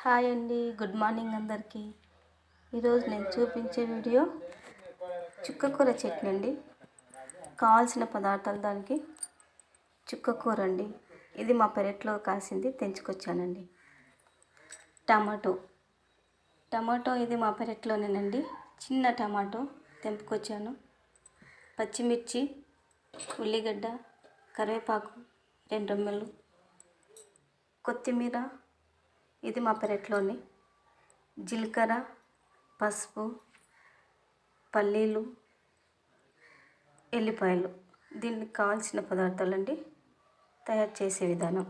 Hi అండి, good morning అందరికీ. ఈరోజు నేను చూపించే వీడియో చుక్కకూర చట్నీ అండి. కావాల్సిన పదార్థాలు దానికి చుక్కకూర అండి. ఇది మా పెరట్లో కాసింది, తెంచుకొచ్చానండి. టమాటో ఇది మా పెరట్లోనేనండి. చిన్న టమాటో తెంపుకొచ్చాను. పచ్చిమిర్చి, ఉల్లిగడ్డ, కరివేపాకు 2 రెమ్మలు, కొత్తిమీర ఇది మా పెరట్లోని, జీలకర్ర, పసుపు, పల్లీలు, ఎల్లిపాయలు. దీనికి కావాల్సిన పదార్థాలండి. తయారు చేసే విధానం: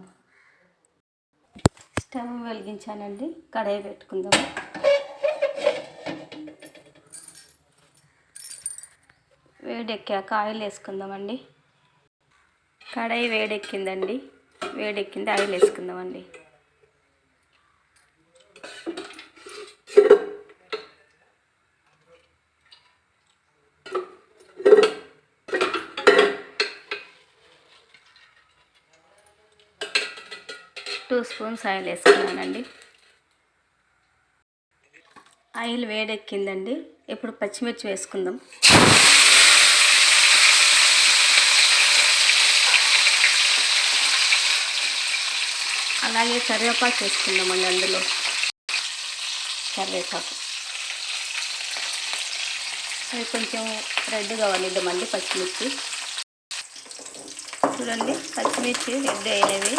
స్టవ్ వెలిగించానండి. కడాయి పెట్టుకుందాము. వేడెక్కాక ఆయిల్ వేసుకుందామండి. కడాయి వేడెక్కింది, ఆయిల్ వేసుకుందామండి. టూ స్పూన్స్ ఆయిల్ వేసుకున్నానండి. ఆయిల్ వేడెక్కిందండి. ఇప్పుడు పచ్చిమిర్చి వేసుకుందాం. అలాగే కరివేపాకు వేసుకుందామండి. అందులో కరివేపాకు అది కొంచెం రెడ్గా వనిద్దామండి. పచ్చిమిర్చి చూడండి, పచ్చిమిర్చి రెడ్ అయినవి.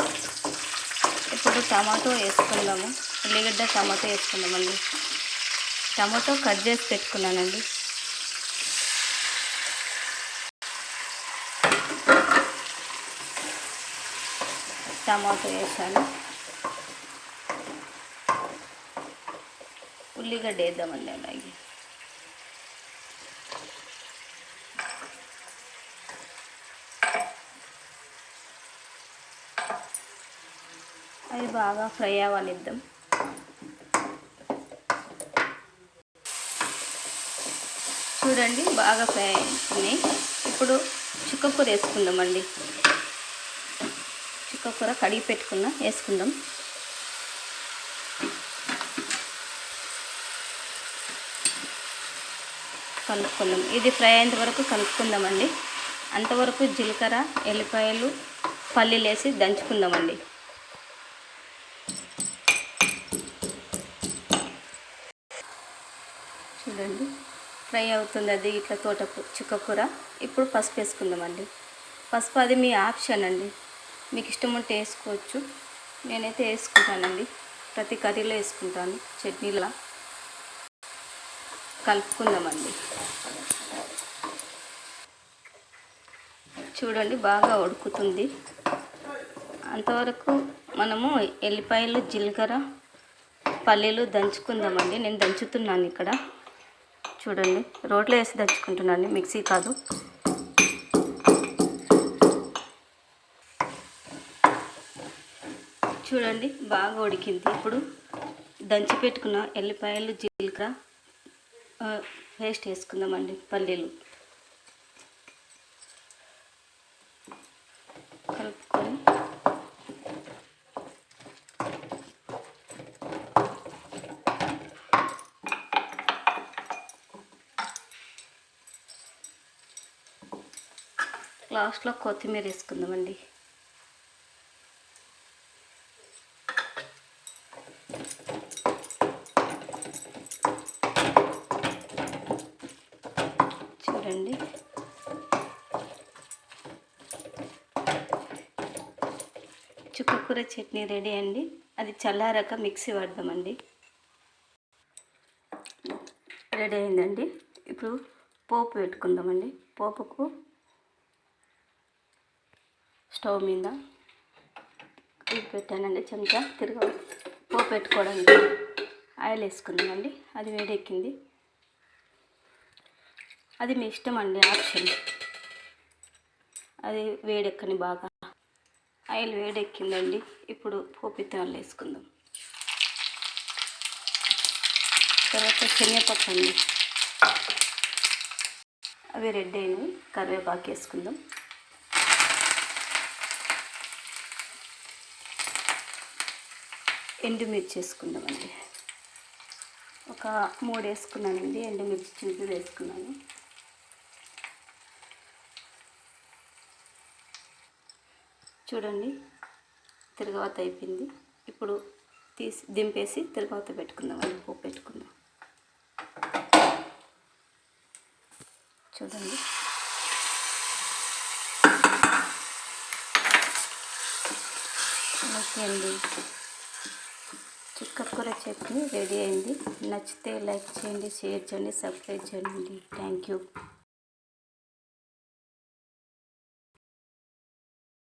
ఇప్పుడు టమాటో వేసుకుందాము. ఉల్లిగడ్డ, టమాటో వేసుకుందామండి. టమాటో కట్ చేసి పెట్టుకున్నానండి. టమాటో వేసాను. ఉల్లిగడ్డ వేద్దామండి. అలాగే అవి బాగా ఫ్రై అవ్వనిద్దాం. చూడండి, బాగా ఫ్రై అవుతున్నాయి. ఇప్పుడు చుక్కకూర వేసుకుందామండి. చుక్కకూర కడిగి వేసుకుందాం. కలుపుకుందాం. ఇది ఫ్రై అయ్యేంత వరకు కలుపుకుందామండి. అంతవరకు జీలకర్ర, ఎల్లిపాయలు, పల్లీలు వేసి దంచుకుందామండి. చూడండి, ఫ్రై అవుతుంది అది ఇట్లా చుక్కకూర. ఇప్పుడు పసుపు వేసుకుందామండి. పసుపు అది మీ ఆప్షన్ అండి. మీకు ఇష్టం ఉంటే వేసుకోవచ్చు. నేనైతే వేసుకుంటానండి. ప్రతి కర్రీలో వేసుకుంటాను, చట్నీలా. కలుపుకుందామండి. చూడండి, బాగా ఉడుకుతుంది. అంతవరకు మనము ఎల్లిపాయలు, జీలకర్ర, పల్లీలు దంచుకుందామండి. నేను దంచుతున్నాను ఇక్కడ. చూడండి, రోట్లో వేసి దంచుకుంటున్నాను, మిక్సీ కాదు. చూడండి, బాగా ఉడికింది. ఇప్పుడు దంచి పెట్టుకున్న ఎల్లిపాయలు, జీలకర్ర పేస్ట్ వేసుకుందామండి. పల్లీలు కలుపుకొని లాస్ట్లో కొత్తిమీర వేసుకుందామండి. చూడండి, చుక్కకూర చట్నీ రెడీ అండి. అది చల్లారాక మిక్సీ పడదామండి. రెడీ అయిందండి. ఇప్పుడు పోపు పెట్టుకుందామండి. పోపుకు స్టవ్ మీద పెట్టానండి. చెంచా పోపు పెట్టుకోవడానికి ఆయిల్ వేసుకుందామండి. అది వేడెక్కింది. అది మీ ఇష్టం అండి, ఆప్షన్. అది వేడెక్కని బాగా. ఆయిల్ వేడెక్కిందండి. ఇప్పుడు పోపు విత్తనాలు వేసుకుందాం. తర్వాత శనగపప్పు అండి, అవి రెడ్ అయినవి. కరివేపాకు వేసుకుందాం. ఎండుమిర్చి వేసుకుందామండి. ఒక 3 వేసుకున్నానండి. ఎండుమిర్చి చింతలు వేసుకున్నాను. చూడండి, తిరగవాత అయిపోయింది. ఇప్పుడు తీసి దింపేసి తిరగవాత పెట్టుకుందామండి. పోపు పెట్టుకుందాం. చూడండి, ఓకే అండి. చుక్కకూర చట్నీ రెడీ అయింది. నచ్చితే లైక్ చేయండి, షేర్ చేయండి, సబ్స్క్రైబ్ చేయండి. Thank you.